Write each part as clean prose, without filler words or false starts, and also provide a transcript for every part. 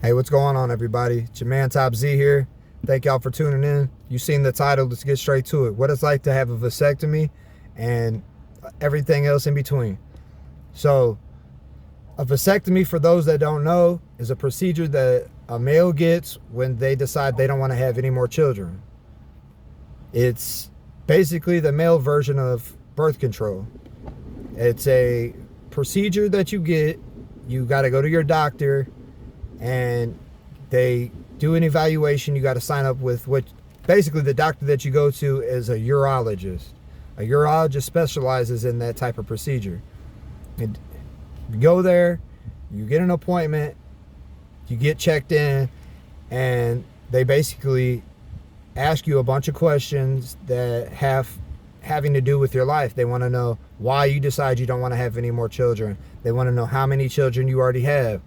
Hey, what's going on, everybody? It's your man Top Z here. Thank y'all for tuning in. You've seen the title. Let's get straight to it. What it's like to have a vasectomy and everything else in between. So, a vasectomy, for those that don't know, is a procedure that a male gets when they decide they don't want to have any more children. It's basically the male version of birth control. It's a procedure that you get. You got to go to your doctor and they do an evaluation. You got to sign up with what basically the doctor that you go to is a urologist. A urologist specializes in that type of procedure. And you go there, you get an appointment, you get checked in, and they basically ask you a bunch of questions that having to do with your life. They want to know why you decide you don't want to have any more children. They want to know how many children you already have.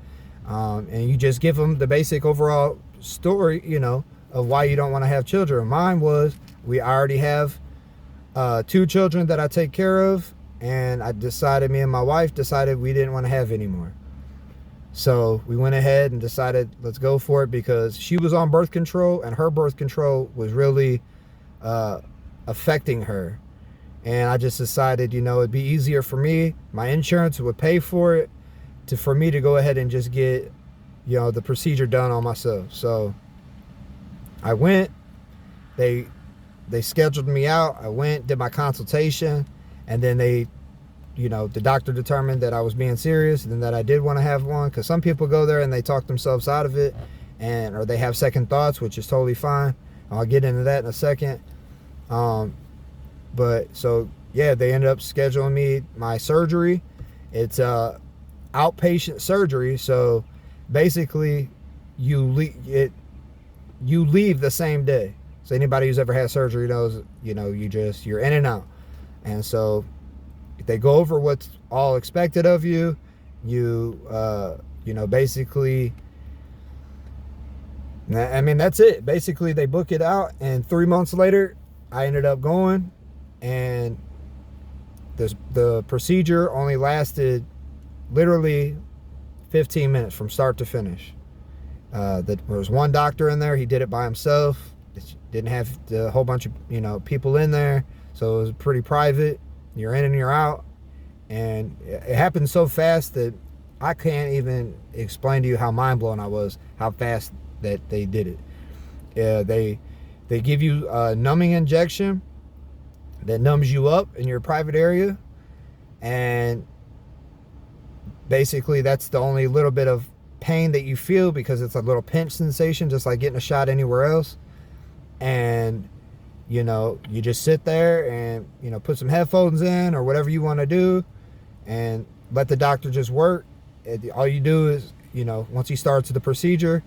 And you just give them the basic overall story, of why you don't want to have children. Mine was, I already have 2 children that I take care of, and me and my wife decided we didn't want to have any more. So we went ahead and decided, let's go for it, because she was on birth control, and her birth control was really affecting her. And I just decided, it'd be easier for me. My insurance would pay for it, for me to go ahead and just get, the procedure done on myself. So I went, they scheduled me out. I went, did my consultation, and then the doctor determined that I was being serious and that I did want to have one, because some people go there and they talk themselves out of it, or they have second thoughts, which is totally fine. I'll get into that in a second. But so, yeah, they ended up scheduling me my surgery. It's outpatient surgery, so basically you leave the same day. So anybody who's ever had surgery knows, you're in and out. And so they go over what's all expected of you. Basically, that's it. Basically, they book it out, and 3 months later, I ended up going, and the procedure only lasted literally 15 minutes from start to finish. There was one doctor in there. He did it by himself. Didn't have a whole bunch of people in there, so it was pretty private. You're in and you're out, and it happened so fast that I can't even explain to you how mind-blown I was, how fast that they did it. They give you a numbing injection that numbs you up in your private area, and basically that's the only little bit of pain that you feel, because it's a little pinch sensation, just like getting a shot anywhere else. And you just sit there and put some headphones in or whatever you want to do, and let the doctor just work. All you do is, once he starts the procedure,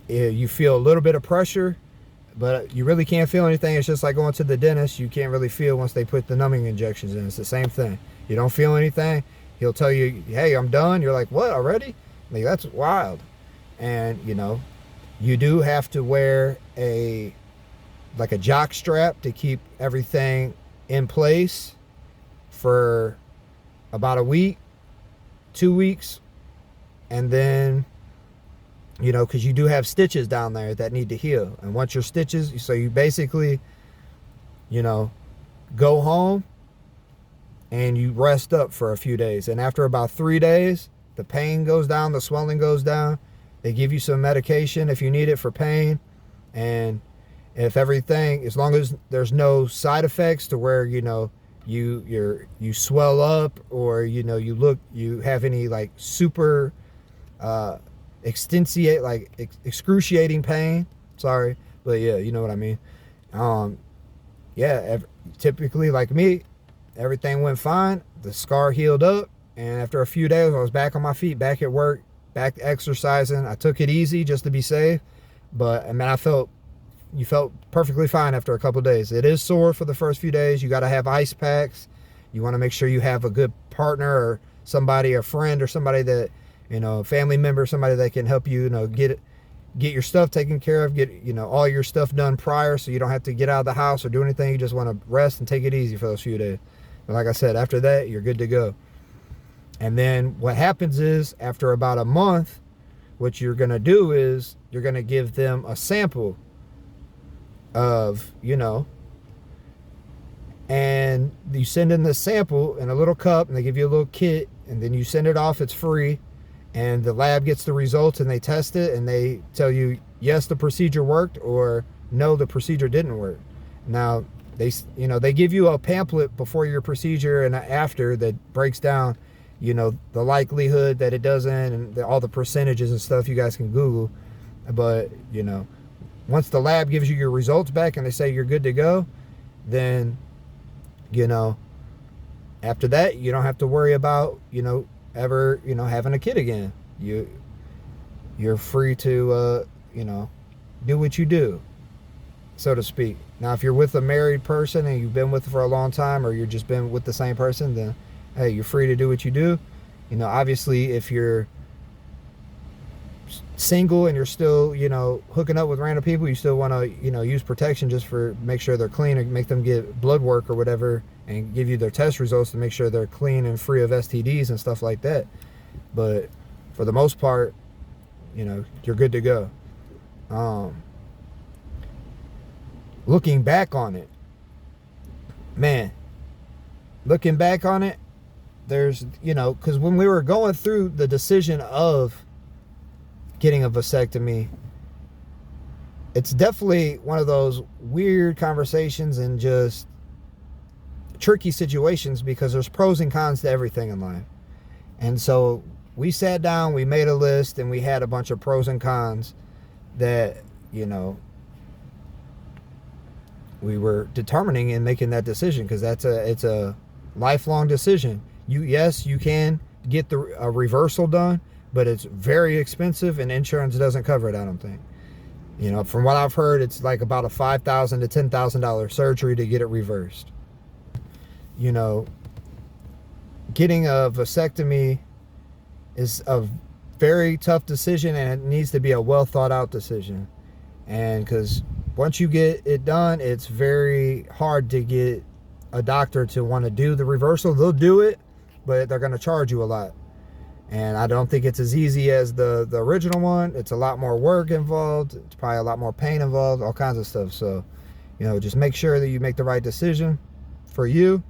you feel a little bit of pressure, but you really can't feel anything. It's just like going to the dentist. You can't really feel once they put the numbing injections in. It's the same thing. You don't feel anything. He'll tell you, hey, I'm done. You're like, what, already? Like, that's wild. And, you do have to wear a jock strap to keep everything in place for about a week, 2 weeks. And then, because you do have stitches down there that need to heal. And once your stitches, so you basically, go home and you rest up for a few days. And after about 3 days, the pain goes down, the swelling goes down. They give you some medication if you need it for pain. And if everything, as long as there's no side effects to where, you swell up, or, you have any like super excruciating pain. Sorry, but yeah, you know what I mean. Typically, like me, everything went fine. The scar healed up, and after a few days, I was back on my feet, back at work, back exercising. I took it easy just to be safe, but you felt perfectly fine after a couple of days. It is sore for the first few days. You got to have ice packs. You want to make sure you have a good partner, or somebody, a friend, or somebody that, family member, somebody that can help you, get your stuff taken care of, get, all your stuff done prior, so you don't have to get out of the house or do anything. You just want to rest and take it easy for those few days. But like I said, after that, you're good to go. And then what happens is, after about a month, what you're going to do is you're going to give them a sample of, you know, and you send in the sample in a little cup, and they give you a little kit, and then you send it off. It's free, and the lab gets the results, and they test it, and they tell you, yes, the procedure worked, or no, the procedure didn't work. Now, they give you a pamphlet before your procedure and after that breaks down, you know, the likelihood that it doesn't, and all the percentages and stuff. You guys can Google. But, you know, once the lab gives you your results back and they say you're good to go, then, you know, after that, you don't have to worry about, you know, ever, you know, having a kid again. You're free to, you know, do what you do, so to speak. Now, if you're with a married person and you've been with for a long time, or you're just been with the same person, then, hey, you're free to do what you do. You know, obviously, if you're single and you're still, you know, hooking up with random people, you still want to, you know, use protection just for make sure they're clean, and make them get blood work or whatever, and give you their test results to make sure they're clean and free of STDs and stuff like that. But for the most part, you know, you're good to go. Looking back on it, man, there's, you know, because when we were going through the decision of getting a vasectomy, it's definitely one of those weird conversations and just tricky situations, because there's pros and cons to everything in life. And so we sat down, we made a list, and we had a bunch of pros and cons that, you know, we were determining in making that decision, because it's a lifelong decision. Yes, you can get a reversal done, but it's very expensive, and insurance doesn't cover it, I don't think. You know, from what I've heard, it's like about a $5,000 to $10,000 surgery to get it reversed. You know, getting a vasectomy is a very tough decision, and it needs to be a well thought out decision. And because once you get it done, it's very hard to get a doctor to want to do the reversal. They'll do it, but they're going to charge you a lot. And I don't think it's as easy as the original one. It's a lot more work involved. It's probably a lot more pain involved, all kinds of stuff. So, you know, just make sure that you make the right decision for you.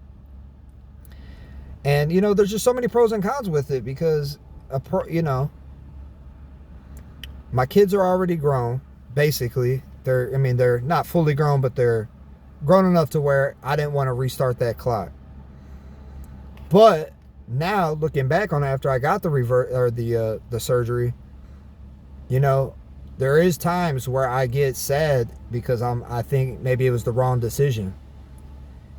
And, you know, there's just so many pros and cons with it, because, you know, my kids are already grown, basically. They're not fully grown, but they're grown enough to where I didn't want to restart that clock. But now, looking back on it, after I got the surgery, you know, there is times where I get sad because I think maybe it was the wrong decision,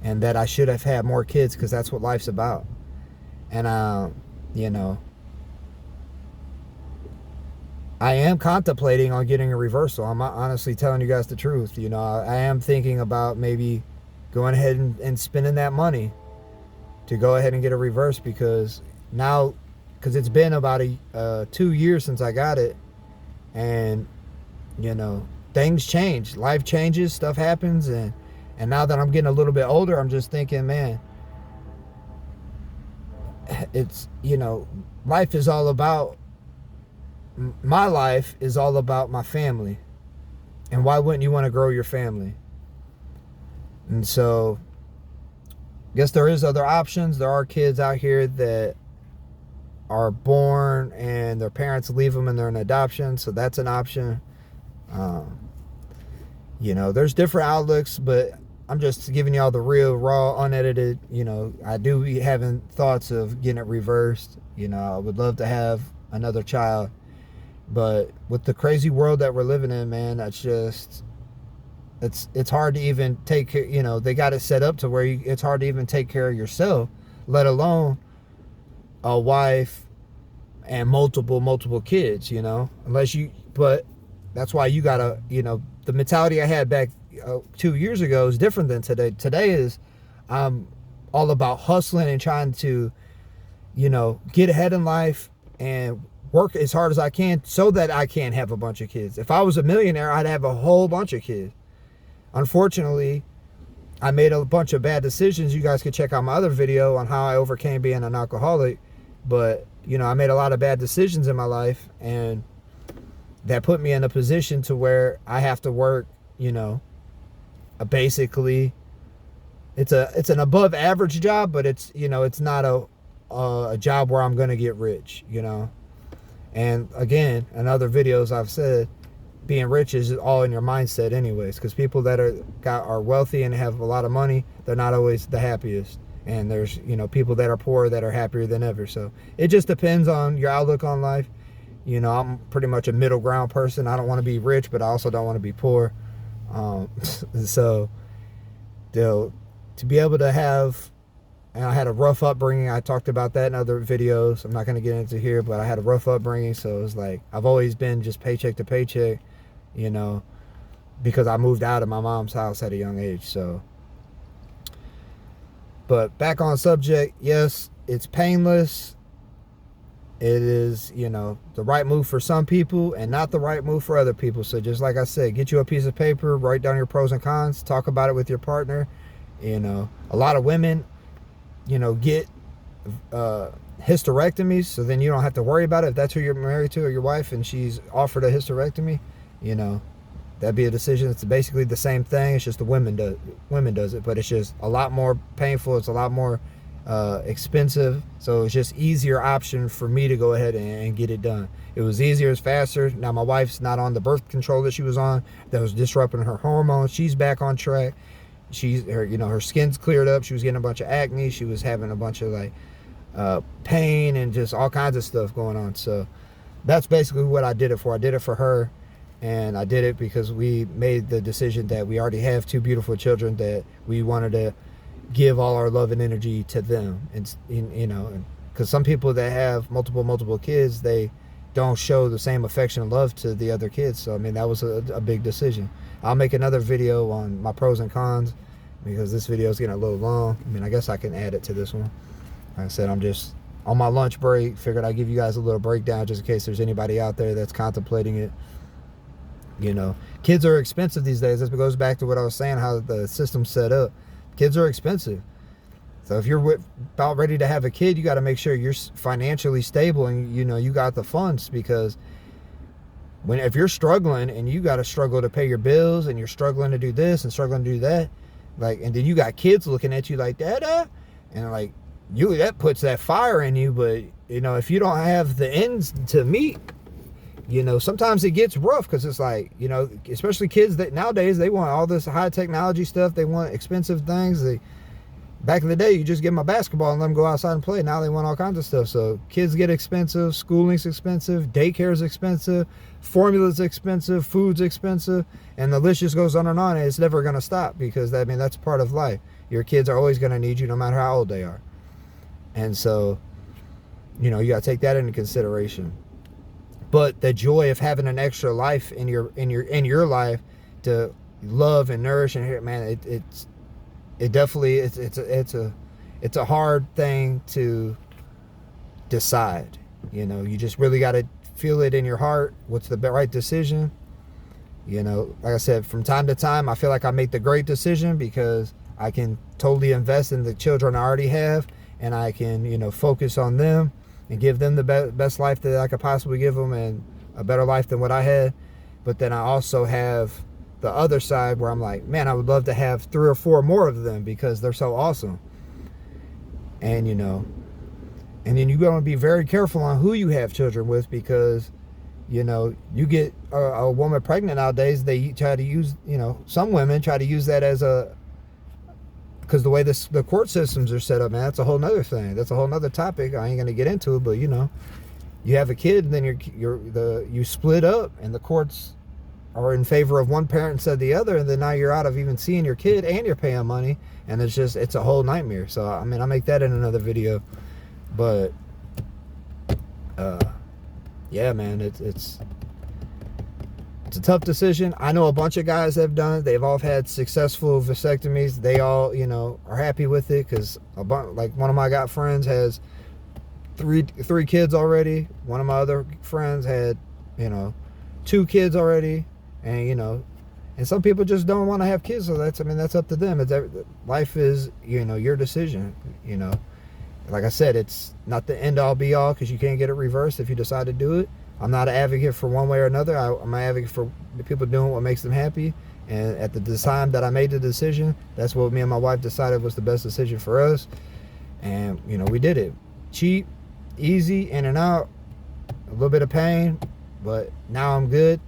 and that I should have had more kids, because that's what life's about. And you know, I am contemplating on getting a reversal. I'm honestly telling you guys the truth. You know, I am thinking about maybe going ahead and spending that money to go ahead and get a reverse, because it's been about 2 years since I got it, and, you know, things change, life changes, stuff happens, and now that I'm getting a little bit older, I'm just thinking, man, it's, you know, my life is all about my family, and why wouldn't you want to grow your family? And so, I guess there is other options. There are kids out here that are born and their parents leave them and they're an adoption, so that's an option. You know, there's different outlooks, but I'm just giving y'all the real, raw, unedited. You know, I do be having thoughts of getting it reversed. You know, I would love to have another child, but with the crazy world that we're living in, man, that's just, it's hard to even take care. You know, they got it set up to where it's hard to even take care of yourself, let alone a wife and multiple kids, you know, but that's why you gotta, you know, the mentality I had back 2 years ago is different than today. Today is, I'm all about hustling and trying to, you know, get ahead in life and work as hard as I can so that I can have a bunch of kids. If I was a millionaire, I'd have a whole bunch of kids. Unfortunately, I made a bunch of bad decisions. You guys can check out my other video on how I overcame being an alcoholic. But, you know, I made a lot of bad decisions in my life, and that put me in a position to where I have to work, you know, basically it's an above average job, but it's, you know, it's not a job where I'm going to get rich, you know. And again, in other videos I've said, being rich is all in your mindset anyways, because people that are wealthy and have a lot of money, they're not always the happiest. And there's, you know, people that are poor that are happier than ever. So it just depends on your outlook on life. You know, I'm pretty much a middle ground person. I don't want to be rich, but I also don't want to be poor. So to be able to have, and I had a rough upbringing. I talked about that in other videos. I'm not going to get into here, but I had a rough upbringing. So it was like, I've always been just paycheck to paycheck, you know, because I moved out of my mom's house at a young age. So, but back on subject, yes, it's painless. It is, you know, the right move for some people and not the right move for other people. So just like I said, get you a piece of paper, write down your pros and cons, talk about it with your partner. You know, a lot of women, you know, get hysterectomies, so then you don't have to worry about it. If that's who you're married to or your wife and she's offered a hysterectomy, you know, that'd be a decision. It's basically the same thing. It's just the women does it, but it's just a lot more painful. It's a lot more expensive. So it's just easier option for me to go ahead and get it done. It was easier, it's faster. Now my wife's not on the birth control that she was on that was disrupting her hormones. She's back on track. Her skin's cleared up. She was getting a bunch of acne. She was having a bunch of like pain and just all kinds of stuff going on. So that's basically what I did it for. I did it for her, and I did it because we made the decision that we already have two beautiful children, that we wanted to give all our love and energy to them. And you know, because some people that have multiple kids, they don't show the same affection and love to the other kids. So I mean, that was a big decision. I'll make another video on my pros and cons, because this video is getting a little long. I mean, I guess I can add it to this one. Like I said, I'm just on my lunch break. Figured I'd give you guys a little breakdown just in case there's anybody out there that's contemplating it. You know, kids are expensive these days. This goes back to what I was saying, how the system's set up. Kids are expensive. So if you're about ready to have a kid, you got to make sure you're financially stable and, you know, you got the funds, because if you're struggling and you got to struggle to pay your bills and you're struggling to do this and struggling to do that, like, and then you got kids looking at you like, Dada, and like, that puts that fire in you. But, you know, if you don't have the ends to meet, you know, sometimes it gets rough, because it's like, you know, especially kids that nowadays, they want all this high technology stuff. They want expensive things. Back in the day, you just give them a basketball and let them go outside and play. Now they want all kinds of stuff. So kids get expensive, schooling's expensive, daycare's expensive, formula's expensive, food's expensive, and the list just goes on and on. And it's never going to stop, because I mean, that's part of life. Your kids are always going to need you no matter how old they are. And so, you know, you got to take that into consideration. But the joy of having an extra life in your life to love and nourish, and man, it definitely it's a hard thing to decide. You know, you just really got to feel it in your heart. What's the right decision? You know, like I said, from time to time, I feel like I make the great decision, because I can totally invest in the children I already have, and I can, you know, focus on them and give them the best life that I could possibly give them, and a better life than what I had. But then I also have the other side where I'm like, man, I would love to have 3 or 4 more of them, because they're so awesome. And, you know, and then you got to be very careful on who you have children with, because, you know, you get a woman pregnant nowadays, they try to use, you know, some women try to use that as because the way the court systems are set up, man, that's a whole nother thing. That's a whole nother topic. I ain't gonna get into it, but, you know, you have a kid, and then you split up, and the courts are in favor of one parent instead of the other, and then now you're out of even seeing your kid, and you're paying money, and it's a whole nightmare. So I mean, I'll make that in another video. But yeah, man, it's a tough decision. I know a bunch of guys have done it. They've all had successful vasectomies. They all, you know, are happy with it, because like one of my friends has three kids already. One of my other friends had, you know, 2 kids already. And, you know, and some people just don't want to have kids. So that's up to them. Life is, you know, your decision. You know, like I said, it's not the end all be all, because you can't get it reversed if you decide to do it. I'm not an advocate for one way or another. I'm an advocate for people doing what makes them happy. And at the time that I made the decision, that's what me and my wife decided was the best decision for us. And, you know, we did it. Cheap, easy, in and out, a little bit of pain, but now I'm good.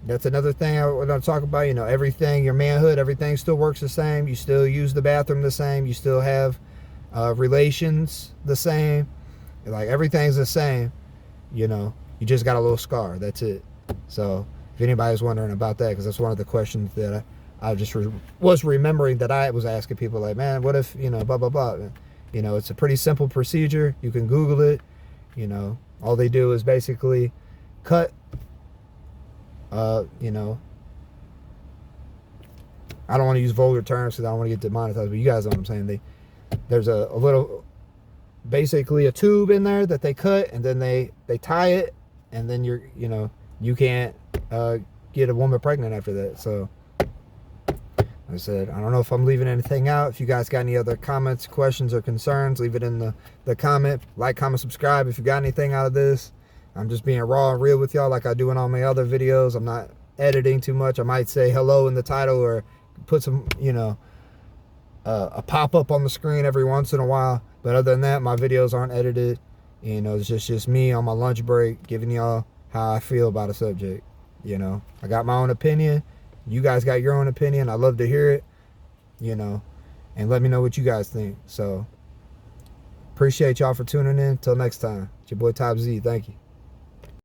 That's another thing I want to talk about. You know, everything, your manhood, everything still works the same. You still use the bathroom the same. You still have relations the same. Like, everything's the same, you know. You just got a little scar. That's it. So if anybody's wondering about that, because that's one of the questions that I just was remembering that I was asking people, like, man, what if, you know, blah, blah, blah. You know, it's a pretty simple procedure. You can Google it. You know, all they do is basically cut, you know, I don't want to use vulgar terms because I don't want to get demonetized, but you guys know what I'm saying. There's a little, basically a tube in there that they cut, and then they tie it, and then you know, you can't get a woman pregnant after that. So like I said, I don't know if I'm leaving anything out. If you guys got any other comments, questions, or concerns, leave it in the comment. Like, comment, subscribe if you got anything out of this. I'm just being raw and real with y'all like I do in all my other videos. I'm not editing too much. I might say hello in the title or put some, you know, a pop-up on the screen every once in a while. But other than that, my videos aren't edited. You know, it's just me on my lunch break giving y'all how I feel about a subject. You know, I got my own opinion. You guys got your own opinion. I love to hear it, you know, and let me know what you guys think. So appreciate y'all for tuning in. Till next time, it's your boy Top Z. Thank you.